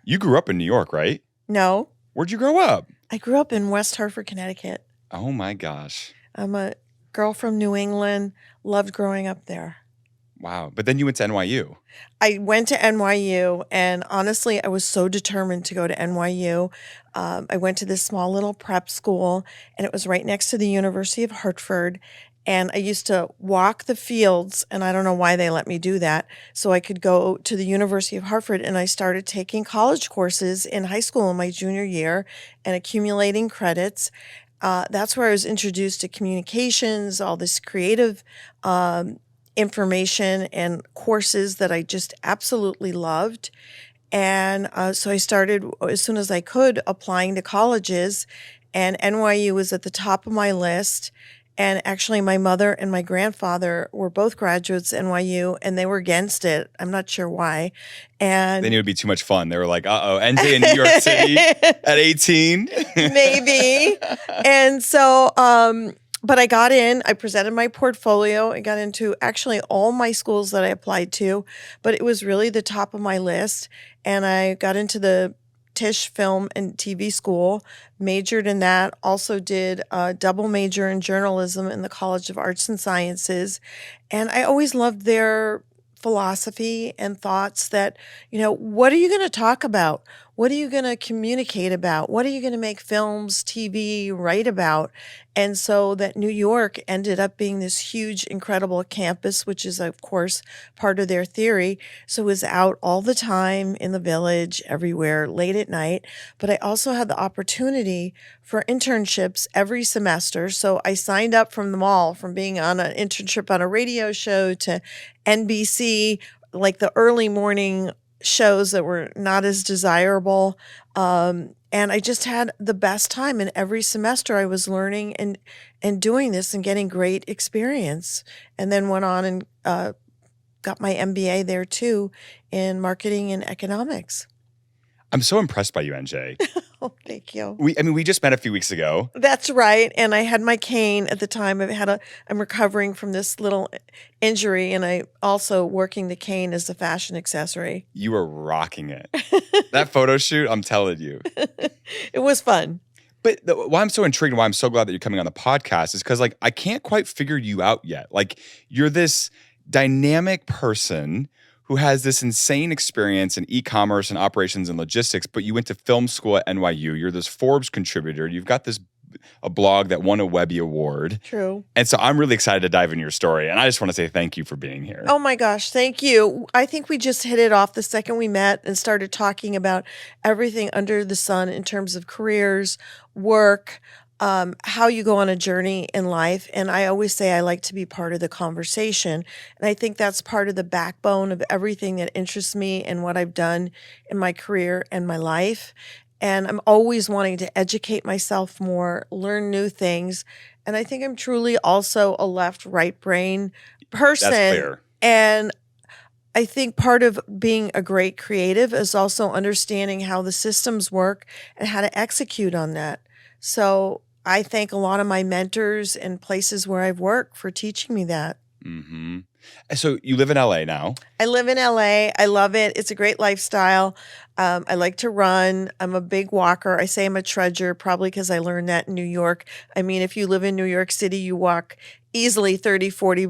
You grew up in New York, right? No. Where'd you grow up? I grew up in West Hartford, Connecticut. Oh my gosh. I'm a girl from New England, loved growing up there. Wow. But then you went to NYU. I went to NYU, and honestly, I was so determined to go to NYU. I went to this small little prep school, and it was right next to the University of Hartford. And I used to walk the fields, and I don't know why they let me do that, so I could go to the University of Hartford, and I started taking college courses in high school in my junior year and accumulating credits. That's where I was introduced to communications, all this creative information and courses that I just absolutely loved. And so I started as soon as I could applying to colleges, and NYU was at the top of my list. And actually, my mother and my grandfather were both graduates at NYU, and they were against it. I'm not sure why. And They knew it'd be too much fun. They were like, NJ in New York City at 18? maybe. And so, but I got in, I presented my portfolio. I got into actually all my schools that I applied to, but it was really the top of my list. And I got into the Tisch Film and TV School, majored in that, also did a double major in journalism in the College of Arts and Sciences. And I always loved their philosophy and thoughts that, what are you going to talk about? What are you going to communicate about? What are you going to make films, TV, write about? And so that New York ended up being this huge, incredible campus, which is, of course, part of their theory. So it was out all the time in the Village, everywhere, late at night. But I also had the opportunity for internships every semester. So I signed up from them all, from being on an internship on a radio show to NBC, like the early morning shows that were not as desirable. And I just had the best time. And every semester I was learning and doing this and getting great experience. And then went on and got my MBA there too in marketing and economics. I'm so impressed by you, NJ. Oh, thank you. We just met a few weeks ago. That's right. And I had my cane at the time. I'm recovering from this little injury, and I also working the cane as a fashion accessory. You were rocking it. That photo shoot, I'm telling you. It was fun. But why I'm so intrigued and why I'm so glad that you're coming on the podcast is because, I can't quite figure you out yet. You're this dynamic person who has this insane experience in e-commerce and operations and logistics, but you went to film school at NYU. You're this Forbes contributor. You've got a blog that won a Webby Award. True. And so I'm really excited to dive into your story. And I just want to say thank you for being here. Oh my gosh, thank you. I think we just hit it off the second we met and started talking about everything under the sun in terms of careers, work, how you go on a journey in life. And I always say I like to be part of the conversation. And I think that's part of the backbone of everything that interests me and what I've done in my career and my life. And I'm always wanting to educate myself more, learn new things. And I think I'm truly also a left-right brain person. That's clear. And I think part of being a great creative is also understanding how the systems work and how to execute on that. So I thank a lot of my mentors and places where I've worked for teaching me that. Mm-hmm. So you live in LA now. I live in LA. I love it. It's a great lifestyle. I like to run. I'm a big walker. I say I'm a trudger, probably because I learned that in New York. I mean, if you live in New York City, you walk easily 30, 40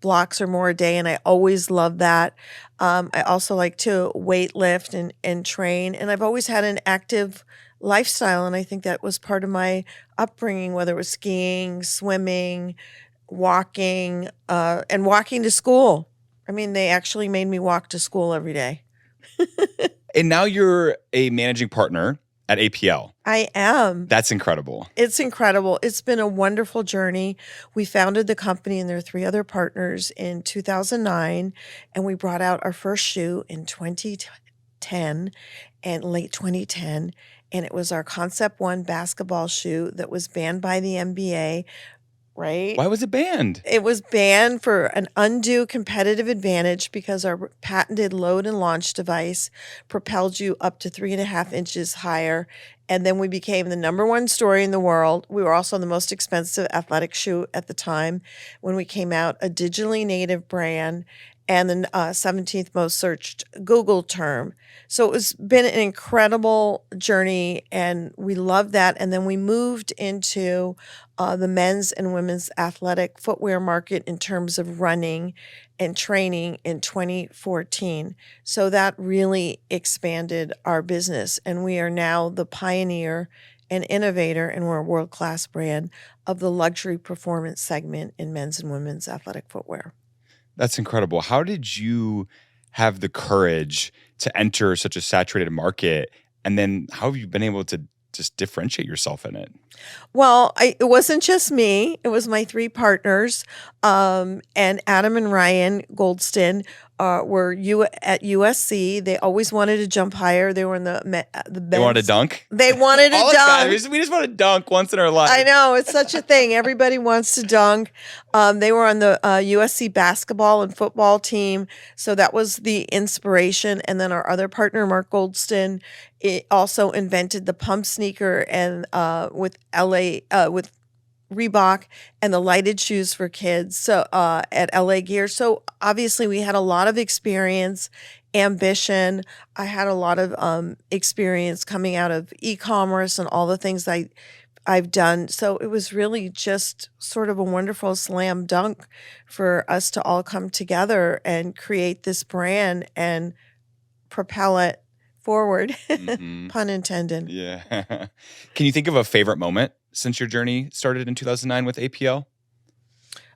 blocks or more a day, and I always love that. I also like to weight lift and train, and I've always had an active lifestyle, and I think that was part of my upbringing, whether it was skiing, swimming, walking, and walking to school. I mean, they actually made me walk to school every day. And now you're a managing partner at APL. I am. That's incredible. It's incredible. It's been a wonderful journey. We founded the company and there are 3 other partners in 2009, and we brought out our first shoe in 2010 and late 2010. And it was our Concept 1 basketball shoe that was banned by the NBA, right? Why was it banned? It was banned for an undue competitive advantage because our patented load and launch device propelled you up to 3.5 inches higher. And then we became the #1 story in the world. We were also the most expensive athletic shoe at the time when we came out, a digitally native brand. and the 17th most searched Google term. So it's been an incredible journey, and we love that. And then we moved into the men's and women's athletic footwear market in terms of running and training in 2014. So that really expanded our business, and we are now the pioneer and innovator, and we're a world-class brand of the luxury performance segment in men's and women's athletic footwear. That's incredible. How did you have the courage to enter such a saturated market? And then how have you been able to just differentiate yourself in it? Well, it wasn't just me. It was my three partners, and Adam and Ryan Goldston were at USC. They always wanted to jump higher. They were in the They wanted to dunk? They wanted to All us dunk. guys, we just want to dunk once in our life. I know, it's such a thing. Everybody wants to dunk. They were on the USC basketball and football team, so that was the inspiration. And then our other partner, Mark Goldston, also invented the pump sneaker and with Reebok and the lighted shoes for kids. So at LA Gear. So obviously we had a lot of experience, ambition. I had a lot of experience coming out of e-commerce and all the things I've done. So it was really just sort of a wonderful slam dunk for us to all come together and create this brand and propel it forward. Pun intended. Yeah. Can you think of a favorite moment since your journey started in 2009 with APL?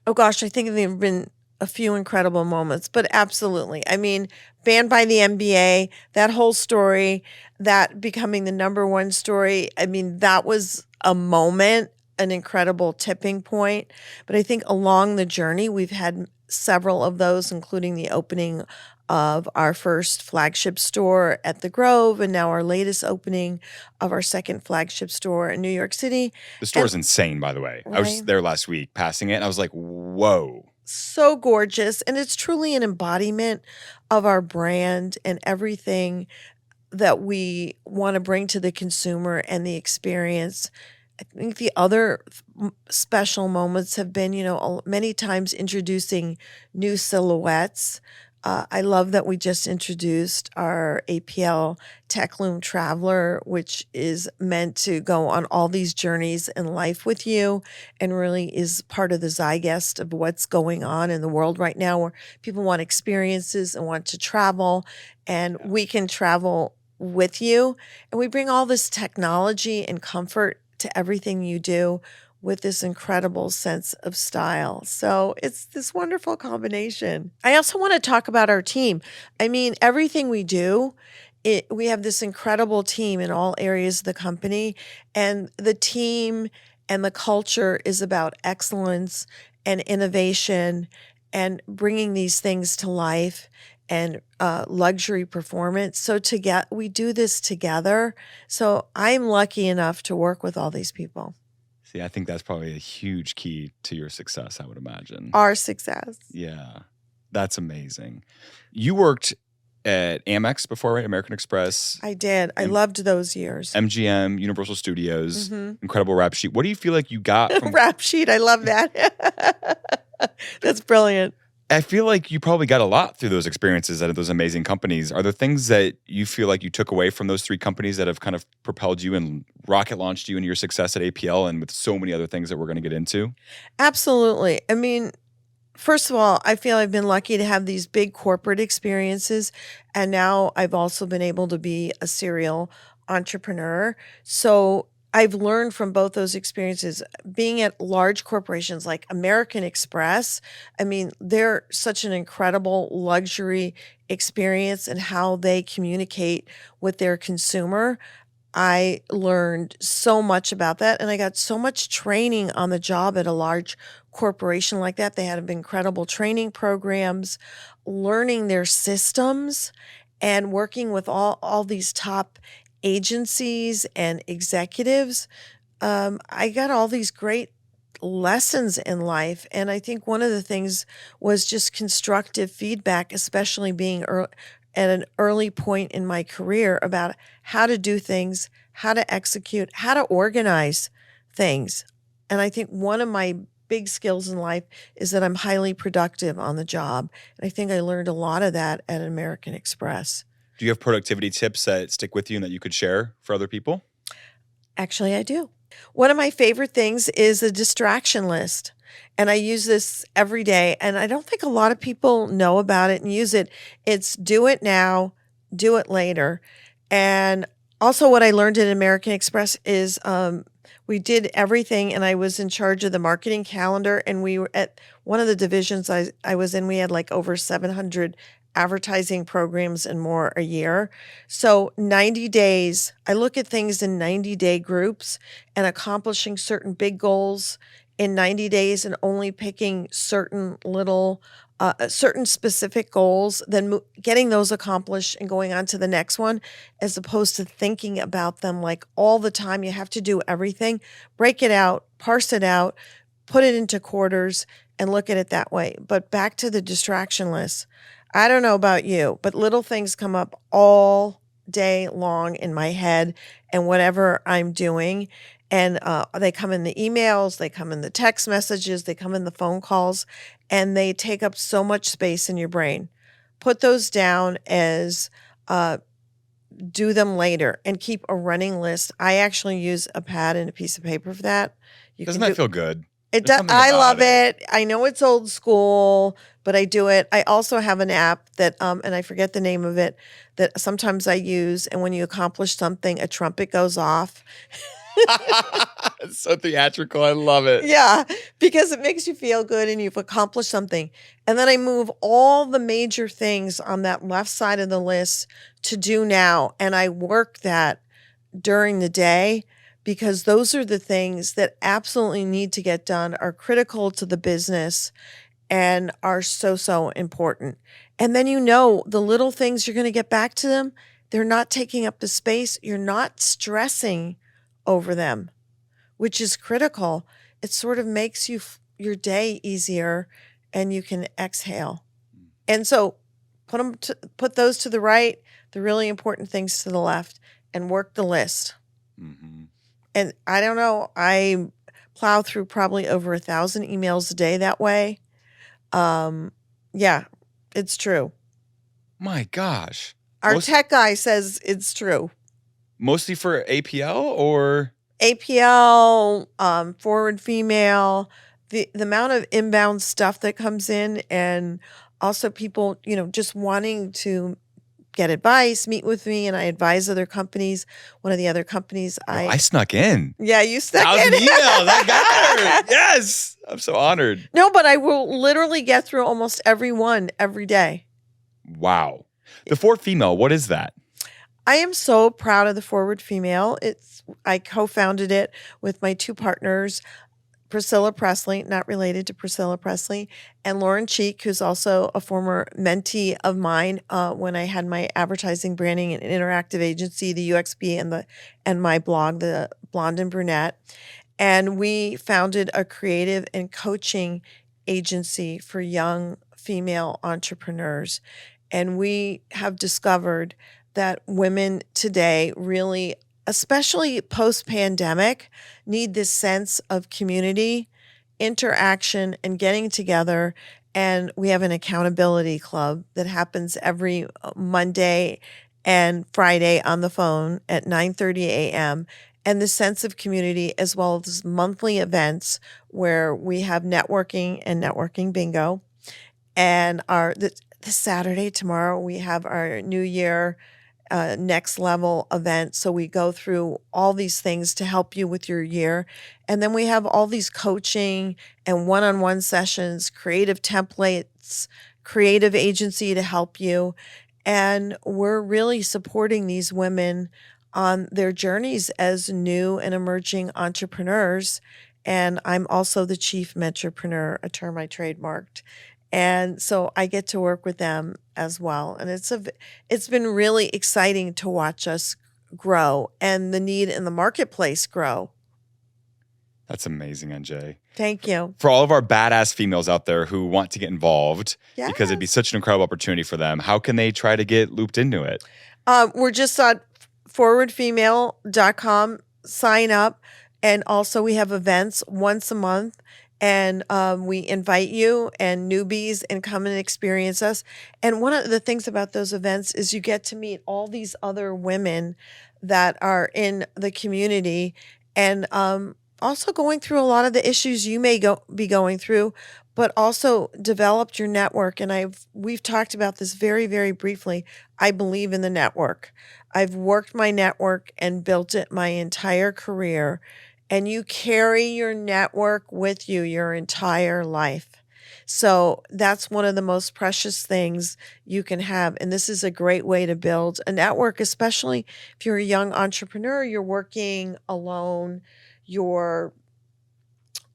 Oh gosh, I think there have been a few incredible moments, but absolutely. I mean, banned by the NBA, that whole story, that becoming the number one story, I mean, that was a moment, an incredible tipping point. But I think along the journey, we've had several of those, including the opening of our first flagship store at the Grove, and now our latest opening of our second flagship store in New York City. The store is insane, by the way. I was Right. there last week passing it, and I was like, whoa. So gorgeous. And it's truly an embodiment of our brand and everything that we want to bring to the consumer and the experience. I think the other special moments have been, many times introducing new silhouettes. I love that we just introduced our APL Tech Loom Traveler, which is meant to go on all these journeys in life with you and really is part of the zeitgeist of what's going on in the world right now, where people want experiences and want to travel, and we can travel with you. And we bring all this technology and comfort to everything you do with this incredible sense of style. So it's this wonderful combination. I also want to talk about our team. I mean, everything we do, we have this incredible team in all areas of the company, and the team and the culture is about excellence and innovation and bringing these things to life and luxury performance. So we do this together. So I'm lucky enough to work with all these people. See, I think that's probably a huge key to your success, I would imagine. Our success. Yeah, that's amazing. You worked at Amex before, right? American Express. I did. I loved those years. MGM, Universal Studios, incredible rap sheet. What do you feel like you got from Rap sheet? I love that. That's brilliant. I feel like you probably got a lot through those experiences at those amazing companies. Are there things that you feel like you took away from those three companies that have kind of propelled you and rocket launched you into your success at APL and with so many other things that we're going to get into? Absolutely. I mean, first of all, I feel I've been lucky to have these big corporate experiences, and now I've also been able to be a serial entrepreneur. So I've learned from both those experiences. Being at large corporations like American Express, I mean, they're such an incredible luxury experience in how they communicate with their consumer. I learned so much about that, and I got so much training on the job at a large corporation like that. They had incredible training programs, learning their systems, and working with all these top agencies and executives. I got all these great lessons in life. And I think one of the things was just constructive feedback, especially being at an early point in my career, about how to do things, how to execute, how to organize things. And I think one of my big skills in life is that I'm highly productive on the job. And I think I learned a lot of that at American Express. Do you have productivity tips that stick with you and that you could share for other people? Actually, I do. One of my favorite things is a distraction list. And I use this every day. And I don't think a lot of people know about it and use it. It's do it now, do it later. And also, what I learned at American Express is we did everything, and I was in charge of the marketing calendar. And we were at one of the divisions I was in, we had like over 700 advertising programs and more a year. So 90 days, I look at things in 90-day groups and accomplishing certain big goals in 90 days and only picking certain certain specific goals, then getting those accomplished and going on to the next one, as opposed to thinking about them like all the time. You have to do everything, break it out, parse it out, put it into quarters, and look at it that way. But back to the distraction list. I don't know about you, but little things come up all day long in my head and whatever I'm doing. And they come in the emails, they come in the text messages, they come in the phone calls, and they take up so much space in your brain. Put those down as do them later and keep a running list. I actually use a pad and a piece of paper for that. Doesn't that feel good? It does. I love it. I know it's old school, but I do it. I also have an app that, and I forget the name of it, that sometimes I use. And when you accomplish something, a trumpet goes off. It's so theatrical. I love it. Yeah, because it makes you feel good and you've accomplished something. And then I move all the major things on that left side of the list to do now. And I work that during the day, because those are the things that absolutely need to get done, are critical to the business, and are so, so important. And then the little things, you're going to get back to them. They're not taking up the space. You're not stressing over them, which is critical. It sort of makes your day easier, and you can exhale. And so put those to the right, the really important things to the left, and work the list. Mm-hmm. And I don't know, I plow through probably over 1,000 emails a day that way. Yeah, it's true. My gosh. Our tech guy says it's true. Mostly for APL or? APL, forward female, the amount of inbound stuff that comes in, and also people, just wanting to get advice, meet with me, and I advise other companies. One of the other companies I snuck in. Yeah, you snuck in. 1,000 emails. I got her. Yes. I'm so honored. No, but I will literally get through almost every one every day. Wow. The Forward Female, what is that? I am so proud of the Forward Female. I co-founded it with my two partners, Priscilla Presley, not related to Priscilla Presley, and Lauren Cheek, who's also a former mentee of mine when I had my advertising, branding, and interactive agency, the UXB, and my blog, the Blonde and Brunette. And we founded a creative and coaching agency for young female entrepreneurs. And we have discovered that women today really, especially post-pandemic, need this sense of community, interaction, and getting together. And we have an accountability club that happens every Monday and Friday on the phone at 9:30 a.m. And the sense of community, as well as monthly events where we have networking and networking bingo. And this Saturday, tomorrow, we have our New Year next level event. So we go through all these things to help you with your year. And then we have all these coaching and one-on-one sessions, creative templates, creative agency to help you. And we're really supporting these women on their journeys as new and emerging entrepreneurs. And I'm also the chief mentorpreneur, a term I trademarked. And so I get to work with them as well. And it's been really exciting to watch us grow and the need in the marketplace grow. That's amazing, NJ. Thank you. For all of our badass females out there who want to get involved, yes, because it'd be such an incredible opportunity for them, how can they try to get looped into it? We're just on forwardfemale.com, sign up. And also we have events once a month. And we invite you and newbies and come and experience us. And one of the things about those events is you get to meet all these other women that are in the community and also going through a lot of the issues you may be going through, but also developed your network. And we've talked about this very, very briefly. I believe in the network. I've worked my network and built it my entire career, and you carry your network with you your entire life. So that's one of the most precious things you can have. And this is a great way to build a network, especially if you're a young entrepreneur, you're working alone, you're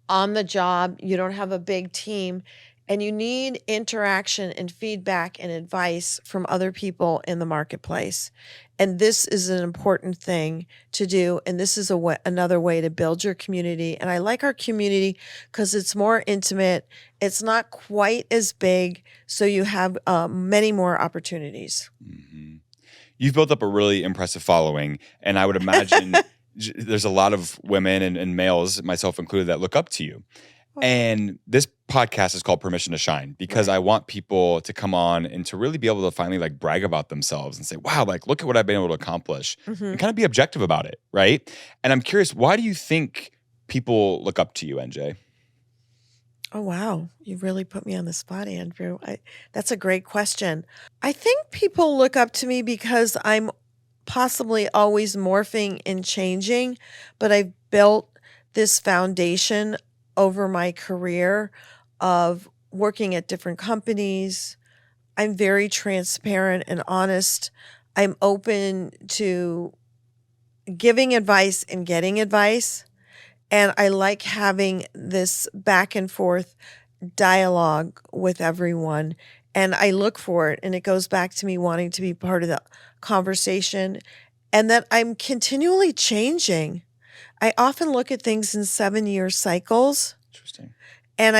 on the job, you don't have a big team, and you need interaction and feedback and advice from other people in the marketplace. And this is an important thing to do. And this is another way to build your community. And I like our community because it's more intimate. It's not quite as big. So you have many more opportunities. Mm-hmm. You've built up a really impressive following. And I would imagine there's a lot of women and males, myself included, that look up to you. And this podcast is called Permission to Shine because I want people to come on and to really be able to finally like brag about themselves and say, wow, like look at what I've been able to accomplish and kind of be objective about it, right? And I'm curious, why do you think people look up to you, NJ? Oh, wow. You really put me on the spot, Andrew. That's a great question. I think people look up to me because I'm possibly always morphing and changing, but I've built this foundation over my career of working at different companies. I'm very transparent and honest. I'm open to giving advice and getting advice. And I like having this back and forth dialogue with everyone. And I look for it. And it goes back to me wanting to be part of the conversation and that I'm continually changing. I often look at things in 7-year cycles. Interesting. And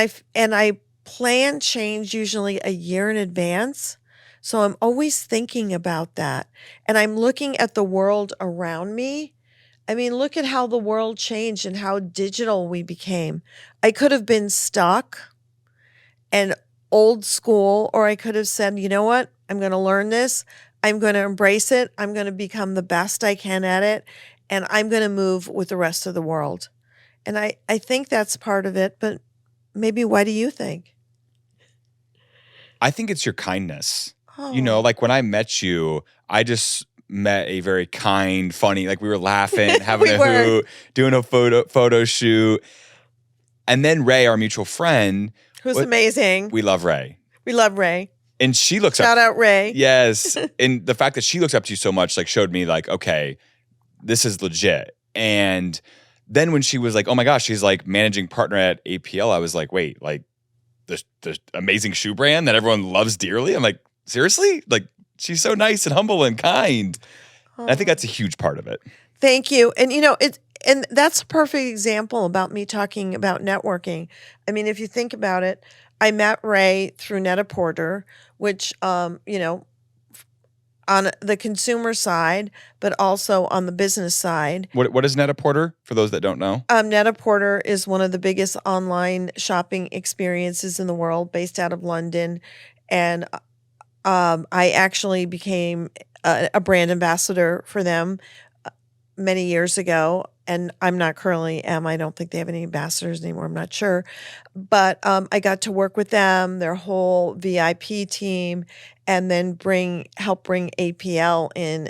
I plan change usually a year in advance. So I'm always thinking about that. And I'm looking at the world around me. I mean, look at how the world changed and how digital we became. I could have been stuck and old school, or I could have said, you know what? I'm going to learn this. I'm going to embrace it. I'm going to become the best I can at it. And I'm going to move with the rest of the world. And I think that's part of it. But maybe what do you think? I think it's your kindness. Oh. You know, like when I met you, I just met a very kind, funny, like we were laughing, having a hoot, doing a photo shoot. And then Ray, our mutual friend. Who's amazing. We love Ray. We love Ray. And she looks Shout out Ray. Yes. And the fact that she looks up to you so much, like showed me like, okay, this is legit. And then when she was like, oh my gosh, she's like managing partner at APL, I was like, wait, like the amazing shoe brand that everyone loves dearly? I'm like, seriously? Like she's so nice and humble and kind. And I think that's a huge part of it. Thank you. And you know, and that's a perfect example about me talking about networking. I mean, if you think about it, I met Ray through Net-a-Porter, which, you know, on the consumer side, but also on the business side. What is Net-a-Porter, for those that don't know? Net-a-Porter is one of the biggest online shopping experiences in the world, based out of London. And I actually became a brand ambassador for them many years ago. And I'm not currently am. I don't think they have any ambassadors anymore. I'm not sure. But I got to work with them, their whole VIP team, and then help bring APL in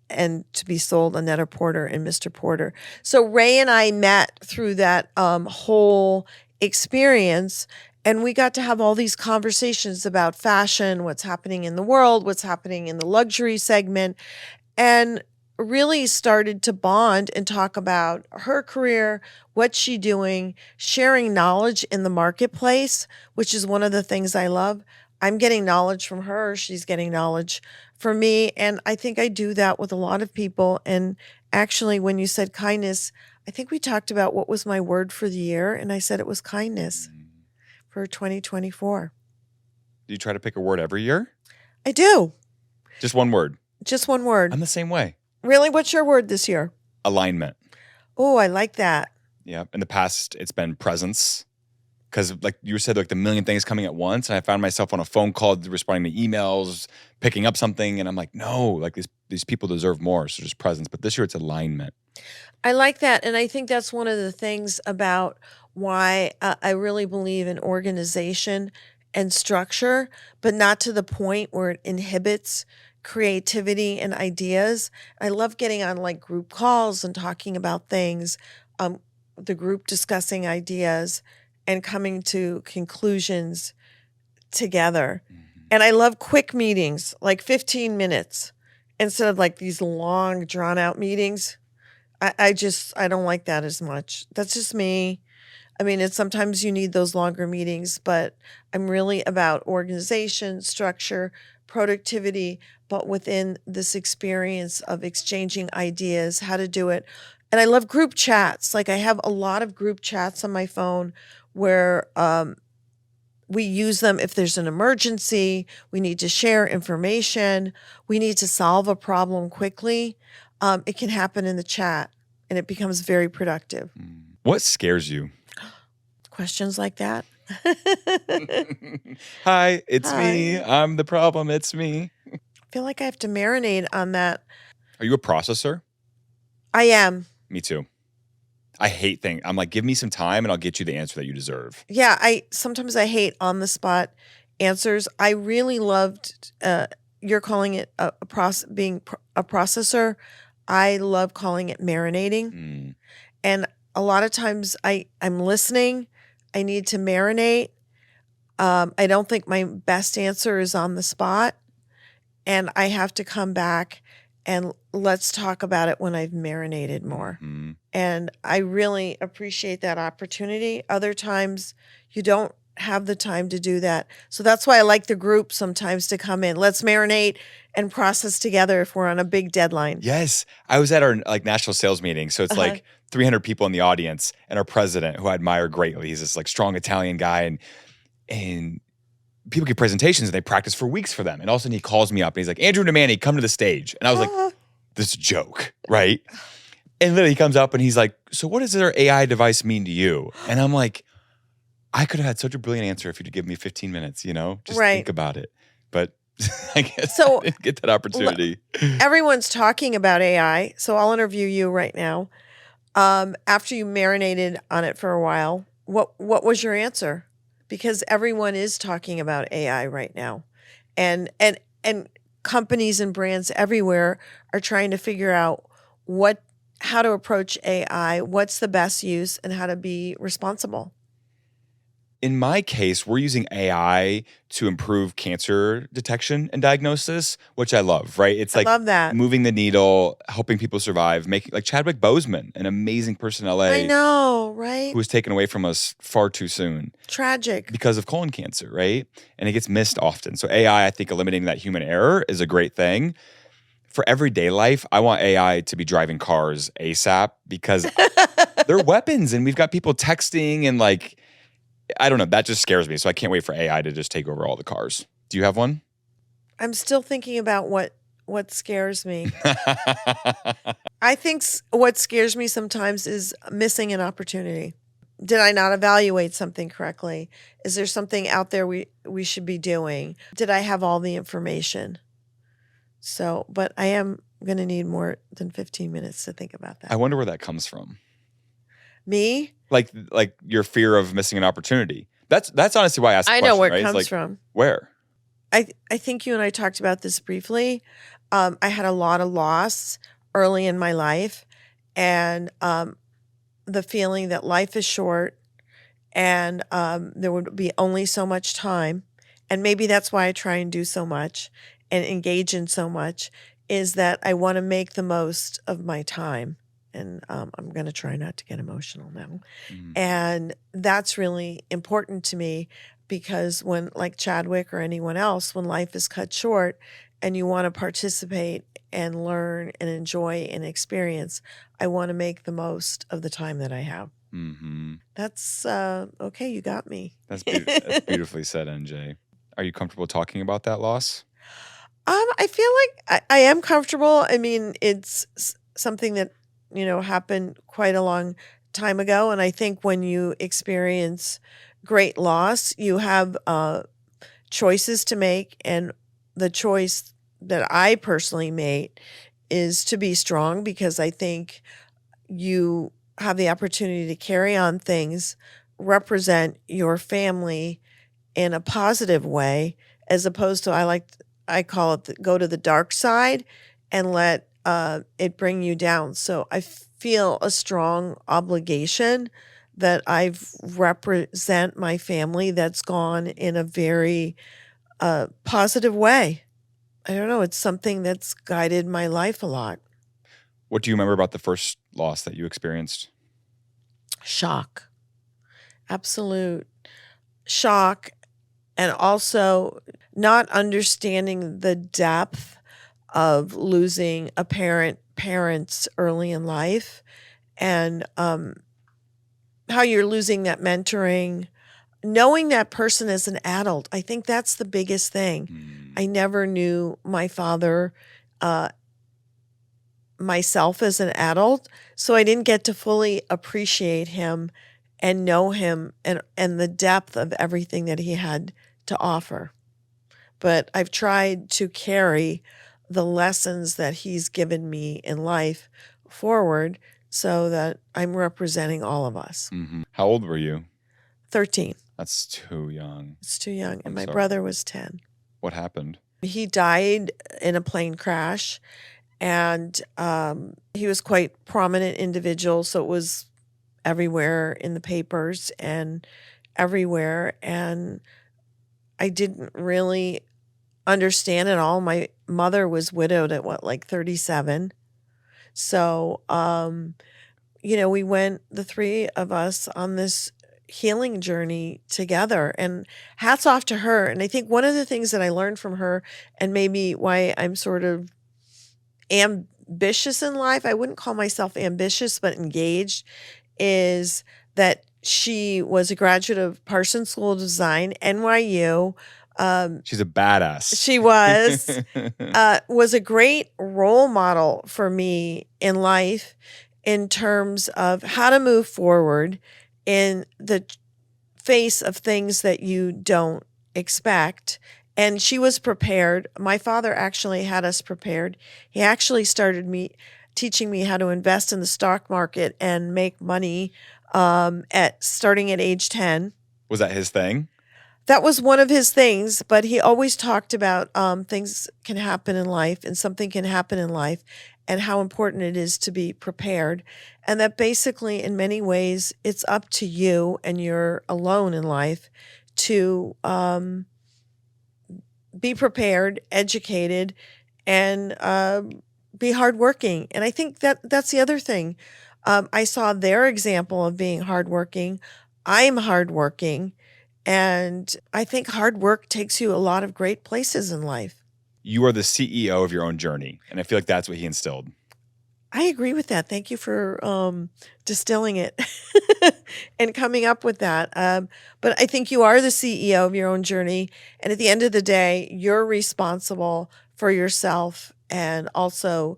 and to be sold on Net-a-Porter and Mr. Porter. So Ray and I met through that whole experience. And we got to have all these conversations about fashion, what's happening in the world, what's happening in the luxury segment, and really started to bond and talk about her career, what's she doing, sharing knowledge in the marketplace, which is one of the things I love. I'm getting knowledge from her. She's getting knowledge from me. And I think I do that with a lot of people. And actually, when you said kindness, I think we talked about what was my word for the year. And I said it was kindness for 2024. Do you try to pick a word every year? I do. Just one word? Just one word. I'm the same way. Really? What's your word this year? Alignment. Oh, I like that. Yeah. In the past, it's been presence. Because like you said, like the million things coming at once. And I found myself on a phone call responding to emails, picking up something. And I'm like, no, like these people deserve more. So just presence. But this year it's alignment. I like that. And I think that's one of the things about why I really believe in organization and structure, but not to the point where it inhibits creativity and ideas. I love getting on like group calls and talking about things, the group discussing ideas and coming to conclusions together. And I love quick meetings, like 15 minutes instead of like these long, drawn out meetings. I don't like that as much. That's just me. I mean, it's sometimes you need those longer meetings, but I'm really about organization, structure, productivity, but within this experience of exchanging ideas, how to do it. And I love group chats. Like I have a lot of group chats on my phone where we use them if there's an emergency, we need to share information, we need to solve a problem quickly. It can happen in the chat and it becomes very productive. What scares you? Questions like that. Hi, it's Hi. me. I'm the problem. It's me. I feel like I have to marinate on that. Are you a processor? I am. Me too. I hate things. I'm like, give me some time and I'll get you the answer that you deserve. Yeah, sometimes I hate on the spot answers. I really loved you're calling it being a processor. I love calling it marinating. And a lot of times I'm listening. I need to marinate. I don't think my best answer is on the spot. And I have to come back and let's talk about it when I've marinated more. And I really appreciate that opportunity. Other times you don't have the time to do that. So that's why I like the group sometimes to come in. Let's marinate and process together if we're on a big deadline. Yes. I was at our like national sales meeting. So it's like 300 people in the audience and our president, who I admire greatly. He's this like strong Italian guy and people give presentations and they practice for weeks for them. And all of a sudden he calls me up and he's like, Andrew Nemani, come to the stage. And I was like, this is a joke, right? And literally he comes up and he's like, so what does their AI device mean to you? And I'm like, I could have had such a brilliant answer if you'd give me 15 minutes, you know? Just think about it. But I guess I didn't get that opportunity. Everyone's talking about AI, so I'll interview you right now. After you marinated on it for a while, what was your answer? Because everyone is talking about AI right now. And companies and brands everywhere are trying to figure out how to approach AI, what's the best use, and how to be responsible. In my case, we're using AI to improve cancer detection and diagnosis, which I love, right? It's like love that. Moving the needle, helping people survive, making like Chadwick Boseman, an amazing person in LA. I know, right? Who was taken away from us far too soon. Tragic. Because of colon cancer, right? And it gets missed often. So AI, I think eliminating that human error is a great thing. For everyday life, I want AI to be driving cars ASAP because they're weapons and we've got people texting and like, I don't know, that just scares me. So I can't wait for AI to just take over all the cars. Do you have one? I'm still thinking about what scares me. I think what scares me sometimes is missing an opportunity. Did I not evaluate something correctly? Is there something out there we should be doing? Did I have all the information? So, but I am going to need more than 15 minutes to think about that. I wonder where that comes from. Me? Like your fear of missing an opportunity. That's honestly why I asked the question. I know where it right? comes from. Where? I think you and I talked about this briefly. I had a lot of loss early in my life, and the feeling that life is short and there would be only so much time. And maybe that's why I try and do so much and engage in so much, is that I want to make the most of my time. And I'm going to try not to get emotional now. And that's really important to me because when, like Chadwick or anyone else, when life is cut short and you want to participate and learn and enjoy and experience, I want to make the most of the time that I have. That's okay. You got me. That's beautifully said, NJ. Are you comfortable talking about that loss? I feel like I am comfortable. I mean, it's something that happened quite a long time ago. And I think when you experience great loss, you have choices to make. And the choice that I personally made is to be strong, because I think you have the opportunity to carry on things, represent your family in a positive way, as opposed to I call it go to the dark side and let it bring you down. So I feel a strong obligation that I represent my family that's gone in a very positive way. I don't know. It's something that's guided my life a lot. What do you remember about the first loss that you experienced? Shock. Absolute shock. And also not understanding the depth of losing a parents early in life, and how you're losing that mentoring, knowing that person as an adult. I think that's the biggest thing. I never knew my father myself as an adult, so I didn't get to fully appreciate him and know him and the depth of everything that he had to offer. But I've tried to carry the lessons that he's given me in life forward so that I'm representing all of us. How old were you? 13. That's too young. It's too young. And I'm my sorry. brother was 10. What happened? He died in a plane crash, and he was quite prominent individual, so it was everywhere in the papers and everywhere. And I didn't really understand it all. My mother was widowed at 37. So, we went, the three of us, on this healing journey together, and hats off to her. And I think one of the things that I learned from her, and maybe why I'm sort of ambitious in life, I wouldn't call myself ambitious, but engaged, is that she was a graduate of Parsons School of Design, NYU. She's a badass. She was a great role model for me in life in terms of how to move forward in the face of things that you don't expect. And she was prepared. My father actually had us prepared. He actually started teaching me how to invest in the stock market and make money starting at age 10. Was that his thing? That was one of his things, but he always talked about things can happen in life, and something can happen in life, and how important it is to be prepared. And that basically, in many ways, it's up to you, and you're alone in life, to be prepared, educated, and be hardworking. And I think that's the other thing. I saw their example of being hardworking. I'm hardworking. And I think hard work takes you a lot of great places in life. You are the CEO of your own journey. And I feel like that's what he instilled. I agree with that. Thank you for distilling it and coming up with that. But I think you are the CEO of your own journey. And at the end of the day, you're responsible for yourself, and also,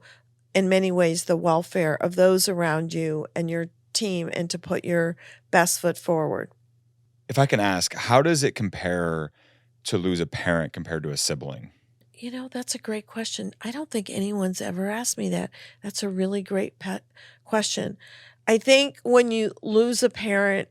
in many ways, the welfare of those around you and your team, and to put your best foot forward. If I can ask, how does it compare to lose a parent compared to a sibling? That's a great question. I don't think anyone's ever asked me that. That's a really great question. I think when you lose a parent,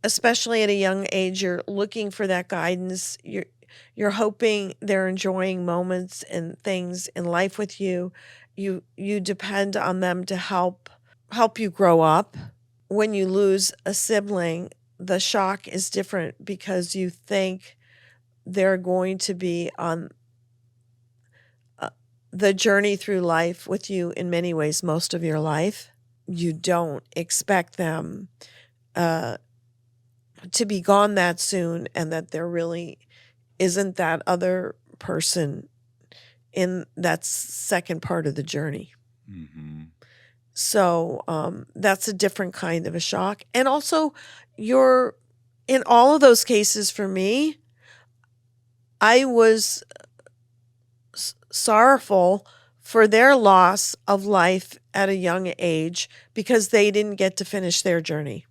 especially at a young age, you're looking for that guidance. You're hoping they're enjoying moments and things in life with you. You depend on them to help you grow up. When you lose a sibling, the shock is different, because you think they're going to be on the journey through life with you in many ways, most of your life. You don't expect them to be gone that soon, and that there really isn't that other person in that second part of the journey. Mm-hmm. So that's a different kind of a shock. And also, in all of those cases for me, I was sorrowful for their loss of life at a young age because they didn't get to finish their journey.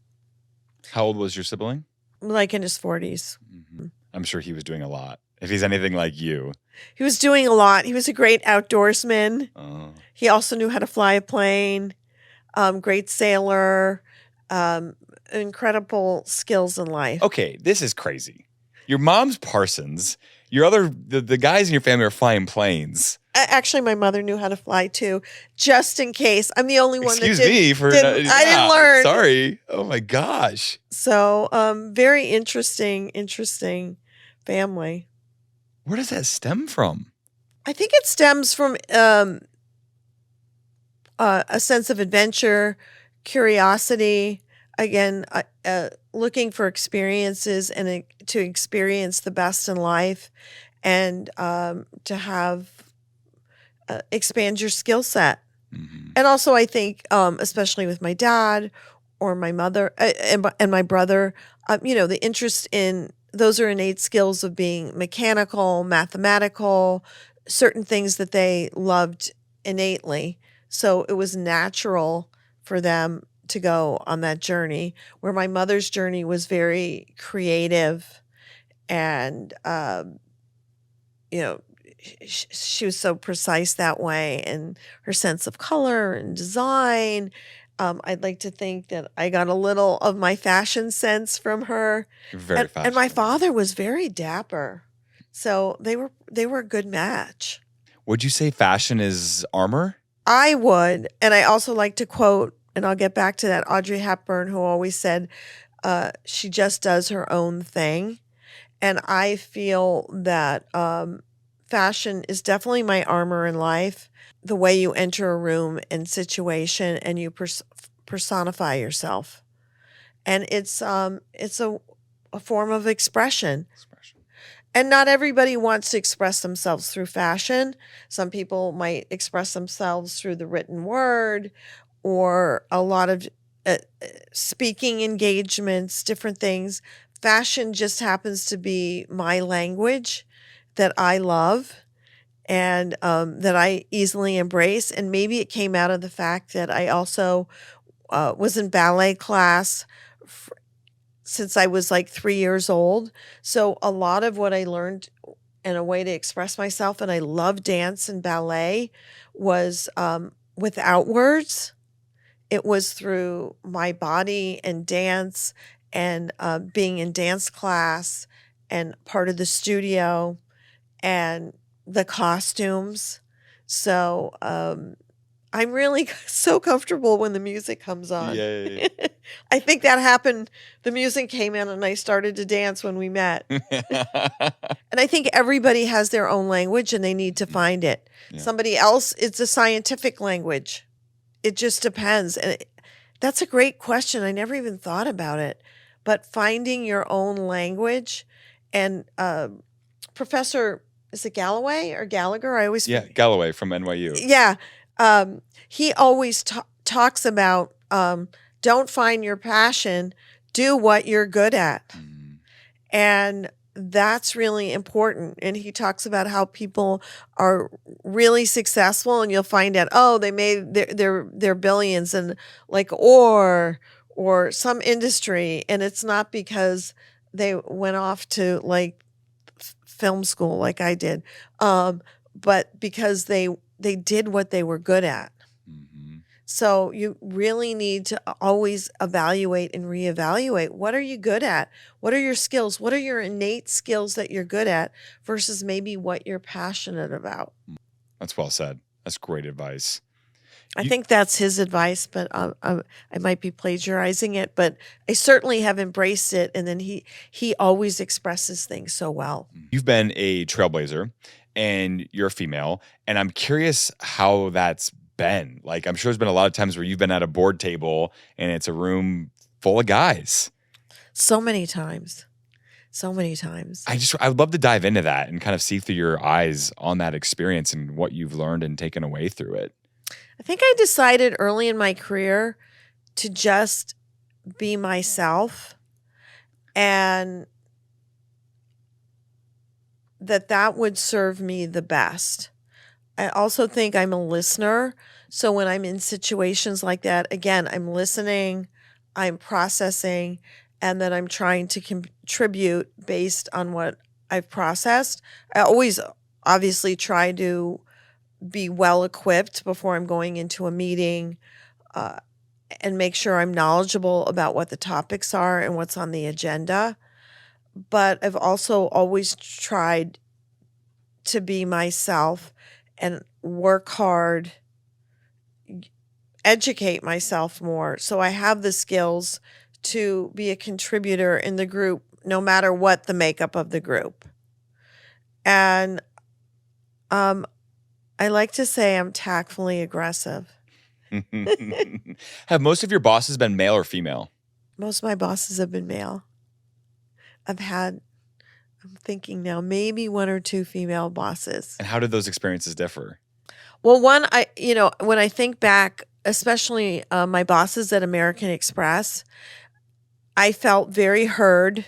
How old was your sibling? Like in his 40s. Mm-hmm. I'm sure he was doing a lot. If he's anything like you. He was doing a lot. He was a great outdoorsman. Oh. He also knew how to fly a plane. Great sailor. Incredible skills in life. Okay, this is crazy. Your mom's Parsons. The guys in your family are flying planes. Actually, my mother knew how to fly too, just in case. I'm the only one Excuse that me for didn't, I didn't learn. Sorry. Oh my gosh. So, very interesting family. Where does that stem from? I think it stems from a sense of adventure, curiosity. Again, looking for experiences and to experience the best in life, and to have expand your skill set. Mm-hmm. And also, I think, especially with my dad or my mother and my brother, the interest in those are innate skills of being mechanical, mathematical, certain things that they loved innately. So it was natural for them to go on that journey, where my mother's journey was very creative and, she was so precise that way, and her sense of color and design. I'd like to think that I got a little of my fashion sense from her. Very fashionable. And my father was very dapper. So they were a good match. Would you say fashion is armor? I would. And I also like to quote, and I'll get back to that, Audrey Hepburn, who always said she just does her own thing. And I feel that fashion is definitely my armor in life. The way you enter a room and situation and you personify yourself. And it's a form of expression. And not everybody wants to express themselves through fashion. Some people might express themselves through the written word or a lot of speaking engagements, different things. Fashion just happens to be my language that I love and that I easily embrace. And maybe it came out of the fact that I also was in ballet class since I was like 3 years old. So a lot of what I learned and a way to express myself, and I love dance and ballet, was without words. It was through my body and dance and being in dance class and part of the studio and the costumes. So I'm really so comfortable when the music comes on. Yay. I think that happened. The music came in and I started to dance when we met. And I think everybody has their own language and they need to find it. Yeah. Somebody else, it's a scientific language. It just depends. And that's a great question. I never even thought about it. But finding your own language, and Professor, is it Galloway or Gallagher? I always Yeah, Galloway from NYU. Yeah. He always talks about don't find your passion, do what you're good at. Mm. And that's really important. And he talks about how people are really successful and you'll find out, oh, they made their billions and like or some industry. And it's not because they went off to like film school like I did, but because they did what they were good at. Mm-hmm. So you really need to always evaluate and reevaluate. What are you good at? What are your skills? What are your innate skills that you're good at versus maybe what you're passionate about? That's well said. That's great advice. I think that's his advice, but I might be plagiarizing it, but I certainly have embraced it. And then he always expresses things so well. You've been a trailblazer and you're a female, and I'm curious how that's been. Like, I'm sure there's been a lot of times where you've been at a board table and it's a room full of guys. So many times. I'd love to dive into that and kind of see through your eyes on that experience and what you've learned and taken away through it. I think I decided early in my career to just be myself, and that would serve me the best. I also think I'm a listener. So when I'm in situations like that, again, I'm listening, I'm processing, and then I'm trying to contribute based on what I've processed. I always obviously try to be well equipped before I'm going into a meeting, uh, and make sure I'm knowledgeable about what the topics are and what's on the agenda. But I've also always tried to be myself and work hard, educate myself more so I have the skills to be a contributor in the group no matter what the makeup of the group. And I like to say I'm tactfully aggressive. Have most of your bosses been male or female? Most of my bosses have been male. I'm thinking now, maybe one or two female bosses. And how did those experiences differ? Well, one, when I think back, especially my bosses at American Express, I felt very heard.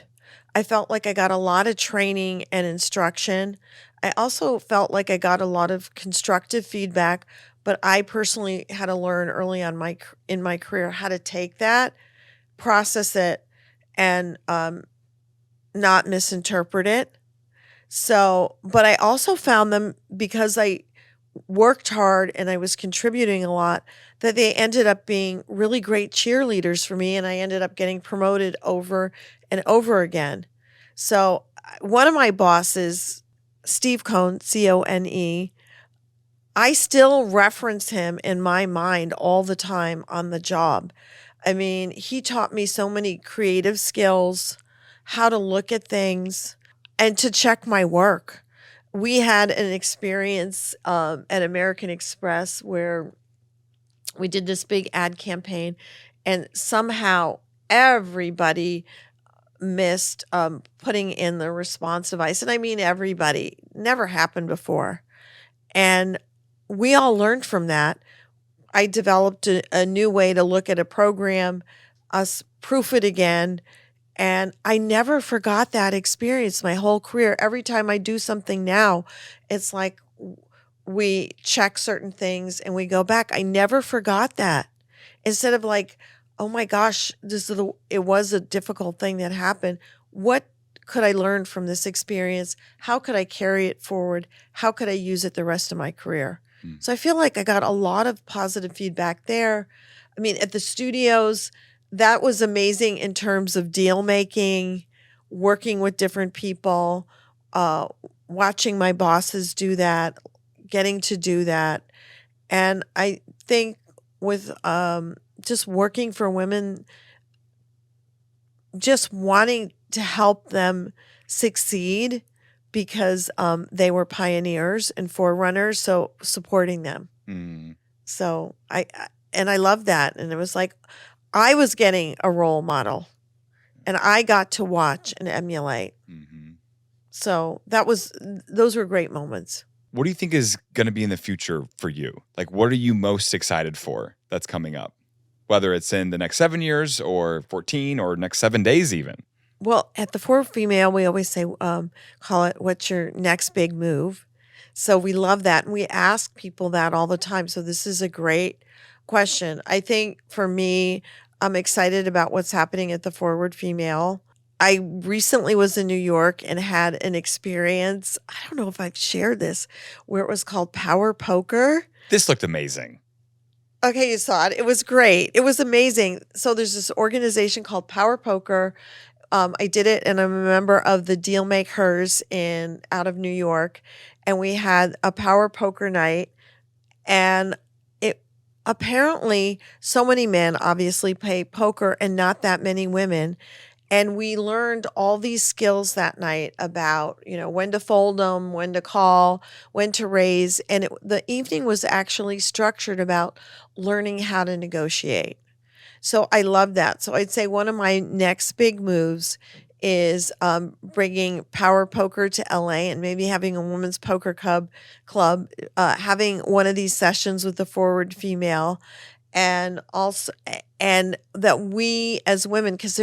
I felt like I got a lot of training and instruction. I also felt like I got a lot of constructive feedback, but I personally had to learn early on in my career how to take that, process it, and not misinterpret it. So, but I also found them, because I worked hard and I was contributing a lot, that they ended up being really great cheerleaders for me, and I ended up getting promoted over and over again. So one of my bosses, Steve Cohn, Cone, I still reference him in my mind all the time on the job. I mean, he taught me so many creative skills, how to look at things, and to check my work. We had an experience at American Express where we did this big ad campaign, and somehow everybody missed putting in the response device. And I mean, everybody. Never happened before. And we all learned from that. I developed a new way to look at a program, us proof it again. And I never forgot that experience my whole career. Every time I do something now, it's like we check certain things and we go back. I never forgot that. Instead of like, oh my gosh, it was a difficult thing that happened. What could I learn from this experience? How could I carry it forward? How could I use it the rest of my career? So I feel like I got a lot of positive feedback there. I mean, at the studios, that was amazing in terms of deal making, working with different people, watching my bosses do that, getting to do that. And I think with just working for women, just wanting to help them succeed because they were pioneers and forerunners, so supporting them. So I love that. And it was like I was getting a role model and I got to watch and emulate. So those were great moments. What do you think is going to be in the future for you? Like, what are you most excited for that's coming up? Whether it's in the next 7 years or 14 or next 7 days even. Well, at the Forward Female, we always say, call it, what's your next big move? So we love that. And we ask people that all the time. So this is a great question. I think for me, I'm excited about what's happening at the Forward Female. I recently was in New York and had an experience. I don't know if I've shared this, where it was called Power Poker. This looked amazing. Okay, you saw it. It was great. It was amazing. So there's this organization called Power Poker. I did it, and I'm a member of the Deal Makers out of New York, and we had a power poker night, and it apparently so many men obviously play poker and not that many women. And we learned all these skills that night about, when to fold them, when to call, when to raise. And the evening was actually structured about learning how to negotiate. So I love that. So I'd say one of my next big moves is bringing Power Poker to LA and maybe having a women's poker club, having one of these sessions with the Forward Female, and also, and that we as women, because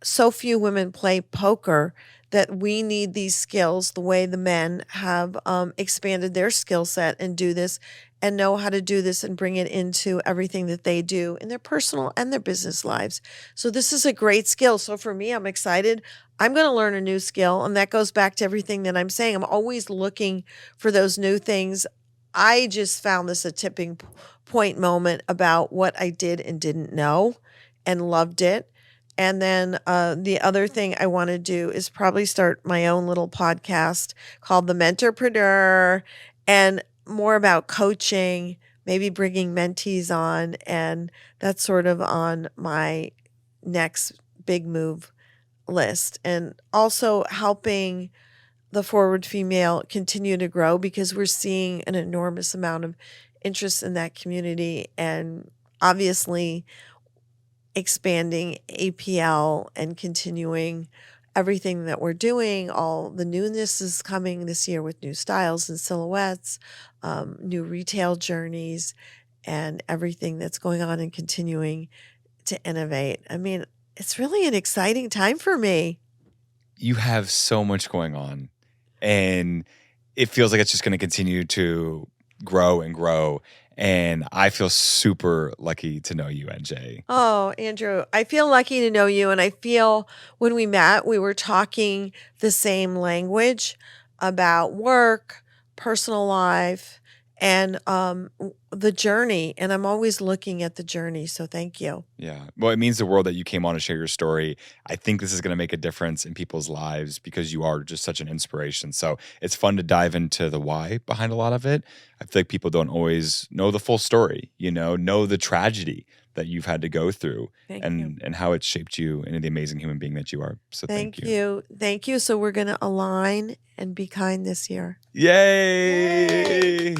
so few women play poker that we need these skills the way the men have expanded their skill set and do this and know how to do this and bring it into everything that they do in their personal and their business lives. So this is a great skill. So for me, I'm excited. I'm going to learn a new skill. And that goes back to everything that I'm saying. I'm always looking for those new things. I just found this a tipping point moment about what I did and didn't know and loved it. And then the other thing I want to do is probably start my own little podcast called The Mentorpreneur, and more about coaching, maybe bringing mentees on. And that's sort of on my next big move list. And also helping the Forward Female continue to grow, because we're seeing an enormous amount of interest in that community, and obviously expanding APL and continuing everything that we're doing. All the newness is coming this year with new styles and silhouettes, new retail journeys, and everything that's going on and continuing to innovate. I mean, it's really an exciting time for me. You have so much going on, and it feels like it's just going to continue to grow and grow. And I feel super lucky to know you, NJ. Oh, Andrew, I feel lucky to know you. And I feel when we met, we were talking the same language about work, personal life, and the journey. And I'm always looking at the journey. So thank you. Yeah. Well, it means the world that you came on to share your story. I think this is going to make a difference in people's lives because you are just such an inspiration. So it's fun to dive into the why behind a lot of it. I feel like people don't always know the full story, know the tragedy that you've had to go through Thank you. and how it shaped you into the amazing human being that you are. So thank you. you. Thank you. So we're going to align and be kind this year. Yay!